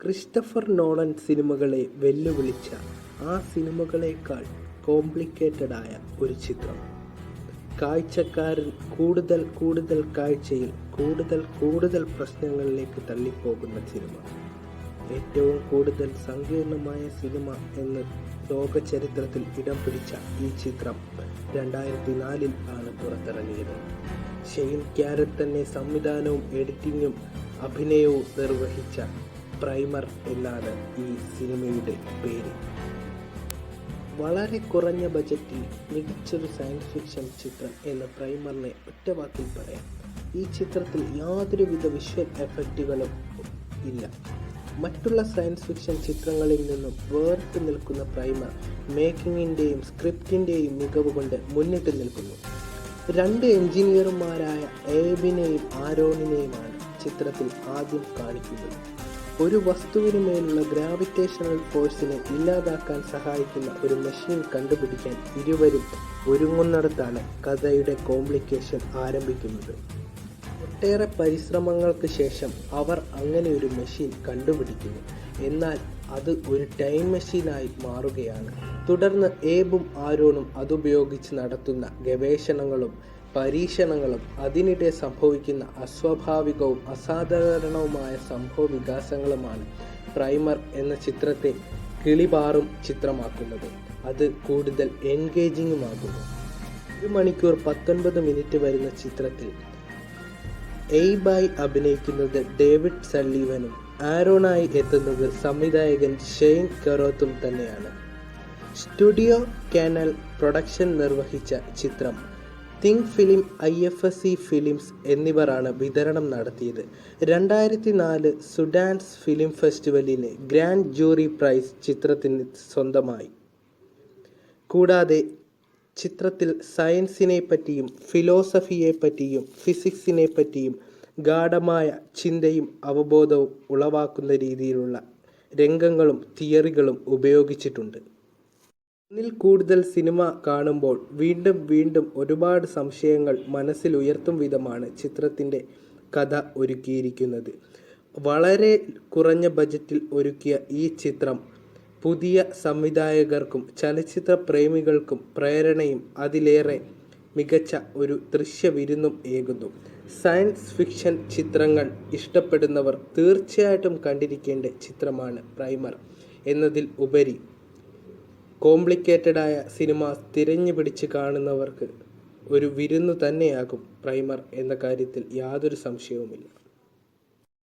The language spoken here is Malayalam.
ക്രിസ്റ്റഫർ നോളൻ സിനിമകളെ വെല്ലുവിളിച്ച ആ സിനിമകളേക്കാൾ കോംപ്ലിക്കേറ്റഡായ ഒരു ചിത്രം. കാഴ്ചക്കാരൻ കൂടുതൽ കാഴ്ചയിൽ കൂടുതൽ പ്രശ്നങ്ങളിലേക്ക് തള്ളിപ്പോകുന്ന സിനിമ. ഏറ്റവും കൂടുതൽ സങ്കീർണമായ സിനിമ എന്ന് ലോക ചരിത്രത്തിൽ ഇടം പിടിച്ച ഈ ചിത്രം 2004 ആണ് പുറത്തിറങ്ങിയത്. ഷെയ്ൻ ക്യാരറ്റ് തന്നെ സംവിധാനവും എഡിറ്റിങ്ങും അഭിനയവും നിർവഹിച്ച പ്രൈമർ എന്നാണ് ഈ സിനിമയുടെ പേര്. വളരെ കുറഞ്ഞ ബജറ്റിൽ മികച്ചൊരു സയൻസ് ഫിക്ഷൻ ചിത്രം എന്ന പ്രൈമറിനെ ഒറ്റവാക്കിൽ പറയാം. ഈ ചിത്രത്തിൽ യാതൊരുവിധ വിഷ്വൽ എഫക്റ്റുകളും ഇല്ല. മറ്റുള്ള സയൻസ് ഫിക്ഷൻ ചിത്രങ്ങളിൽ നിന്നും വേറിട്ട് നിൽക്കുന്ന പ്രൈമർ മേക്കിങ്ങിൻ്റെയും സ്ക്രിപ്റ്റിൻ്റെയും മികവ് കൊണ്ട് മുന്നിട്ട് നിൽക്കുന്നു. 2 എഞ്ചിനീയർമാരായ ഏബിനെയും ആരോണിനെയുമാണ് ചിത്രത്തിൽ ആദ്യം കാണിക്കുന്നത്. ഒരു വസ്തുവിന് മേലുള്ള ഗ്രാവിറ്റേഷണൽ ഫോഴ്സിനെ ഇല്ലാതാക്കാൻ സഹായിക്കുന്ന ഒരു മെഷീൻ കണ്ടുപിടിക്കാൻ ഇരുവരും ഒരുങ്ങുന്നിടത്താണ് കഥയുടെ കോംപ്ലിക്കേഷൻ ആരംഭിക്കുന്നത്. ഒട്ടേറെ പരിശ്രമങ്ങൾക്ക് ശേഷം അവർ അങ്ങനെ ഒരു മെഷീൻ കണ്ടുപിടിക്കുന്നു. എന്നാൽ അത് ഒരു ടൈം മെഷീനായി മാറുകയാണ്. തുടർന്ന് ഏബും ആരോണും അതുപയോഗിച്ച് നടത്തുന്ന ഗവേഷണങ്ങളും പരീക്ഷണങ്ങളും അതിനിടെ സംഭവിക്കുന്ന അസ്വാഭാവികവും അസാധാരണവുമായ സംഭവ വികാസങ്ങളുമാണ് പ്രൈമർ എന്ന ചിത്രത്തെ കിളിപാറും ചിത്രമാക്കുന്നത്. അത് കൂടുതൽ എൻഗേജിങ്ങുമാകുന്നു. 1 മണിക്കൂർ 19 മിനിറ്റ് വരുന്ന ചിത്രത്തിൽ എയ്ബായി അഭിനയിക്കുന്നത് ഡേവിഡ് സള്ളിവനും ആരോണായി എത്തുന്നത് സംവിധായകൻ ഷെയ്ൻ കെറോത്തും തന്നെയാണ്. സ്റ്റുഡിയോ കാനൽ പ്രൊഡക്ഷൻ നിർവഹിച്ച ചിത്രം തിങ്ക് ഫിലിം, IFSC ഫിലിംസ് എന്നിവരാണ് വിതരണം നടത്തിയത്. 2004 സുഡാൻസ് ഫിലിം ഫെസ്റ്റിവലിന് ഗ്രാൻഡ് ജൂറി പ്രൈസ് ചിത്രത്തിന് സ്വന്തമായി. കൂടാതെ ചിത്രത്തിൽ സയൻസിനെ പറ്റിയും ഫിലോസഫിയെ പറ്റിയും ഫിസിക്സിനെ പറ്റിയും ഗാഢമായ ചിന്തയും അവബോധവും ഉളവാക്കുന്ന രീതിയിലുള്ള രംഗങ്ങളും തിയറികളും ഉപയോഗിച്ചിട്ടുണ്ട്. ഒന്നിൽ കൂടുതൽ സിനിമ കാണുമ്പോൾ വീണ്ടും ഒരുപാട് സംശയങ്ങൾ മനസ്സിൽ ഉയർത്തും വിധമാണ് ചിത്രത്തിൻ്റെ കഥ ഒരുക്കിയിരിക്കുന്നത്. വളരെ കുറഞ്ഞ ബജറ്റിൽ ഒരുക്കിയ ഈ ചിത്രം പുതിയ സംവിധായകർക്കും ചലച്ചിത്ര പ്രേമികൾക്കും പ്രേരണയും അതിലേറെ മികച്ച ഒരു ദൃശ്യവിരുന്നും ഏകുന്നു. സയൻസ് ഫിക്ഷൻ ചിത്രങ്ങൾ ഇഷ്ടപ്പെടുന്നവർ തീർച്ചയായിട്ടും കണ്ടിരിക്കേണ്ട ചിത്രമാണ് പ്രൈമർ. എന്നതിൽ ഉപരി കോംപ്ലിക്കേറ്റഡായ സിനിമ തിരഞ്ഞു പിടിച്ച് കാണുന്നവർക്ക് ഒരു വിരുന്നു തന്നെയാകും പ്രൈമർ എന്ന കാര്യത്തിൽ യാതൊരു സംശയവുമില്ല.